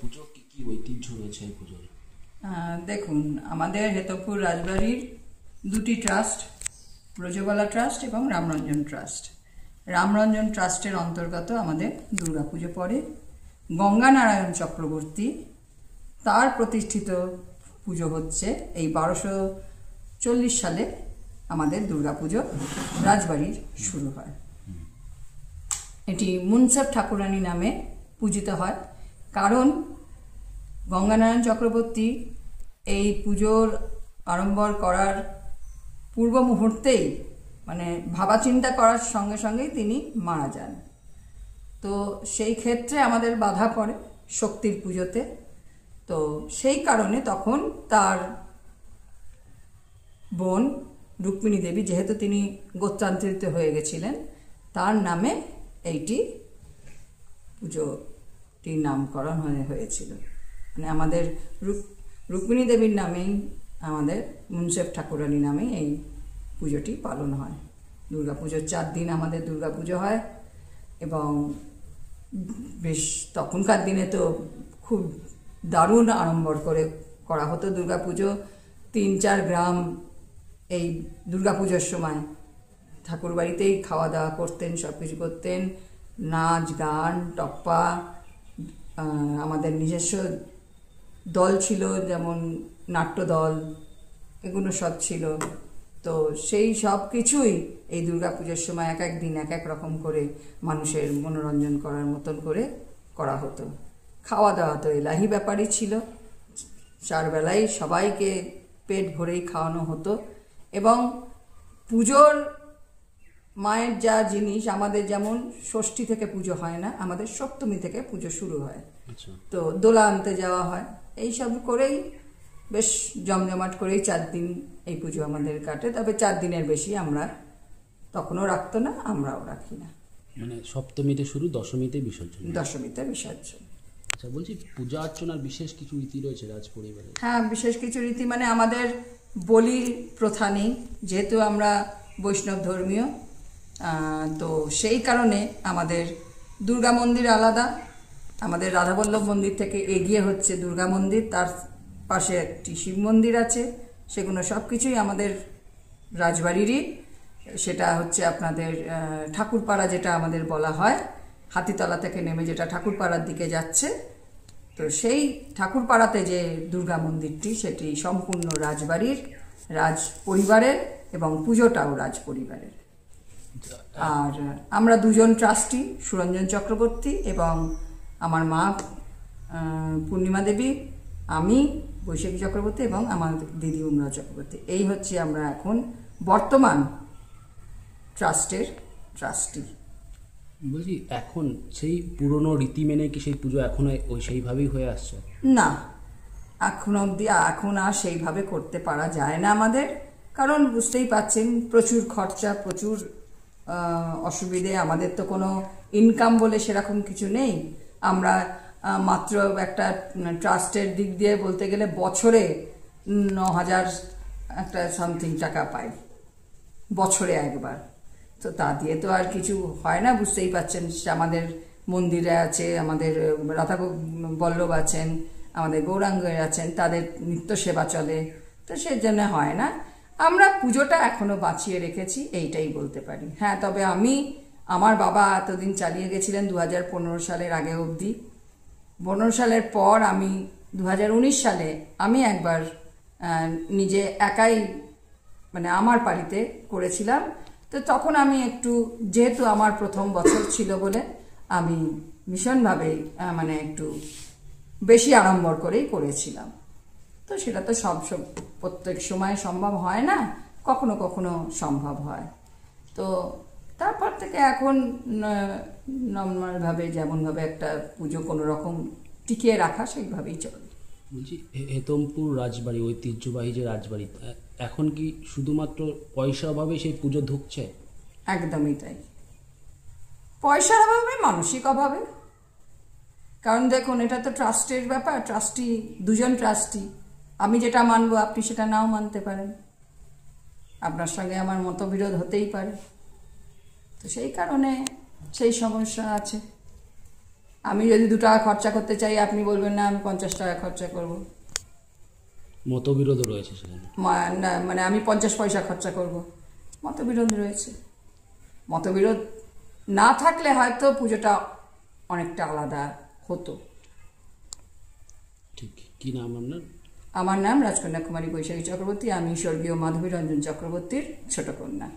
পুজো কি কি ঐতিহ্য রয়েছে এই পুজোর? দেখুন, আমাদের হেতবপুর রাজবাড়ির দুটি ট্রাস্ট, ব্রজবালা ট্রাস্ট এবং রামরঞ্জন ট্রাস্ট। রামরঞ্জন ট্রাস্টের অন্তর্গত আমাদের দুর্গাপুজো পড়ে। গঙ্গানারায়ণ চক্রবর্তী তার প্রতিষ্ঠিত পুজো হচ্ছে এই 1240 সালে আমাদের দুর্গাপুজো রাজবাড়ির শুরু হয়। এটি মুনসেফ ঠাকুরানী নামে পূজিত হয়, কারণ গঙ্গানারায়ণ চক্রবর্তী এই পুজোর আড়ম্বর করার পূর্ব মুহূর্তেই মানে ভাবা চিন্তা করার সঙ্গে সঙ্গেই তিনি মারা যান। তো সেই ক্ষেত্রে আমাদের বাধা পড়ে শক্তির পুজোতে। তো সেই কারণে তখন তার বোন রুক্মিণী দেবী, যেহেতু তিনি গোত্রান্তরিত হয়ে গেছিলেন, তার নামে এইটি পুজোটির নামকরণ হয়েছিল। মানে আমাদের রুক্মিণী দেবীর নামেই, আমাদের মুনসেফ ঠাকুরানী নামেই এই পুজোটি পালন হয়। দুর্গাপুজোর 4 দিন আমাদের দুর্গাপুজো হয় এবং বেশ তখনকার দিনে তো খুব দারুণ আড়ম্বর করে করা হতো দুর্গাপুজো। 3-4 গ্রাম এই দুর্গাপুজোর সময় ঠাকুর বাড়িতেই খাওয়া দাওয়া করতেন, সব কিছু করতেন, নাচ গান টপ্পা। আমাদের নিজস্ব দল ছিল, যেমন নাট্যদল, এগুলো সব ছিল। তো সেই সব কিছুই এই দুর্গাপুজোর সময় এক এক দিন এক এক রকম করে মানুষের মনোরঞ্জন করার মতন করে করা হতো। খাওয়া দাওয়া তো এলাহি ব্যাপারই ছিল, 4 বেলাই সবাইকে পেট ভরেই খাওয়ানো হতো। এবং পুজোর মায়ের যা জিনিস, আমাদের যেমন ষষ্ঠী থেকে পুজো হয় না, আমাদের সপ্তমী থেকে পুজো শুরু হয়। তো দোলা আনতে যাওয়া হয়, এইসব করেই বেশ জমজমাট করেই 4 দিন এই পুজো আমাদের কাটে। তবে 4 দিনের বেশি আমরা তখনও রাখতো না, আমরাও রাখি না। মানে সপ্তমীতে শুরু, দশমীতে বিসর্জন। দশমীতে বিসর্জন। আচ্ছা, বলছি পূজা অর্চনার বিশেষ কিছু রীতি রয়েছে রাজ পরিবারে? হ্যাঁ, বিশেষ কিছু রীতি, মানে আমাদের বলি প্রথা নেই, যেহেতু আমরা বৈষ্ণব ধর্মীয়। তো সেই কারণে আমাদের দুর্গা মন্দির আলাদা। আমাদের রাধাবল্লভ মন্দির থেকে এগিয়ে হচ্ছে দুর্গা মন্দির, তার পাশে একটি শিব মন্দির আছে। সেগুলো সব কিছুই আমাদের রাজবাড়িরই। সেটা হচ্ছে আপনাদের ঠাকুরপাড়া, যেটা আমাদের বলা হয়, হাতিতলা থেকে নেমে যেটা ঠাকুরপাড়ার দিকে যাচ্ছে। তো সেই ঠাকুরপাড়াতে যে দুর্গা মন্দিরটি, সেটি সম্পূর্ণ রাজবাড়ির, রাজ পরিবারের, এবং পুজোটাও রাজ পরিবারের। আর আমরা 2 জন ট্রাস্টি, সুরঞ্জন চক্রবর্তী এবং আমার মা পূর্ণিমা দেবী, আমি বৈশাখী চক্রবর্তী এবং আমার দিদি উন্নয় চক্রবর্তী, এই হচ্ছে আমরা এখন বর্তমান ট্রাস্টের ট্রাস্টি। বলছি এখন সেই পুরনো রীতি মেনে কি সেই পুজো এখন ওই সেইভাবেই হয়ে আসছে? না, এখন অবধি এখন আর সেইভাবে করতে পারা যায় না আমাদের, কারণ বুঝতেই পাচ্ছেন প্রচুর খরচা, প্রচুর অসুবিধে। আমাদের তো কোনো ইনকাম বলে সেরকম কিছু নেই। আমরা মাত্র একটা ট্রাস্টের দিক দিয়ে বলতে গেলে বছরে 9,000 একটা সামথিং টাকা পাই, বছরে একবার। তো তা দিয়ে তো আর কিছু হয় না, বুঝতেই পাচ্ছেন। আমাদের মন্দিরে আছে, আমাদের রাধা বল্লভ আছেন, আমাদের গৌরাঙ্গের আছেন, তাদের নিত্য সেবা চলে, তো সেজন্য হয় না। আমরা পুজোটা এখনো বাঁচিয়ে রেখেছি, এইটাই বলতে পারি। হ্যাঁ, তবে আমার বাবা এতদিন চালিয়ে গেছিলেন 2015 সালের আগে অবধি। 15 সালের পর আমি 2019 সালে আমি একবার নিজে একাই, মানে আমার বাড়িতে করেছিলাম। তো তখন আমি একটু, যেহেতু আমার প্রথম বছর ছিল বলে, আমি ভীষণভাবে মানে একটু বেশি আড়ম্বর করেই করেছিলাম। তো সেটা তো প্রত্যেক সময় সম্ভব হয় না, কখনো কখনো সম্ভব হয়। তো তারপর থেকে এখন নর্মালভাবে যেমনভাবে একটা পুজো কোনো রকম টিকিয়ে রাখা, সেইভাবেই চলে। বলছি হেতমপুর রাজবাড়ি, ঐতিহ্যবাহী যে রাজবাড়ি, এখন কি শুধুমাত্র পয়সার অভাবে সেই পুজো ঢুকছে? একদমই তাই, পয়সার অভাবে, মানসিক অভাবে। কারণ দেখুন, এটা তো ট্রাস্টের ব্যাপার, ট্রাস্টি 2 জন ট্রাস্টি। আমি যেটা মানবো আপনি সেটা নাও মানতে পারেন, আপনার সঙ্গে আমার মতবিরোধ হতেই পারে। তো সেই কারণে সেই সমস্যা আছে। আমি যদি 2 টাকা খরচা করতে চাই, আপনি বলবেন না আমি 50 টাকা খরচা করব। মতবিরোধ রয়েছে সেখানে। মানে আমি 50 পয়সা খরচা করব, মতবিরোধ রয়েছে। মতবিরোধ না থাকলে হয়তো পুজোটা অনেকটা আলাদা হতো। ঠিক। কি নাম আপনার? আমার নাম রাজকন্যা কুমারী বৈশাখী চক্রবর্তী। আমি স্বর্গীয় মাধবী রঞ্জন চক্রবর্তীর ছোট কন্যা।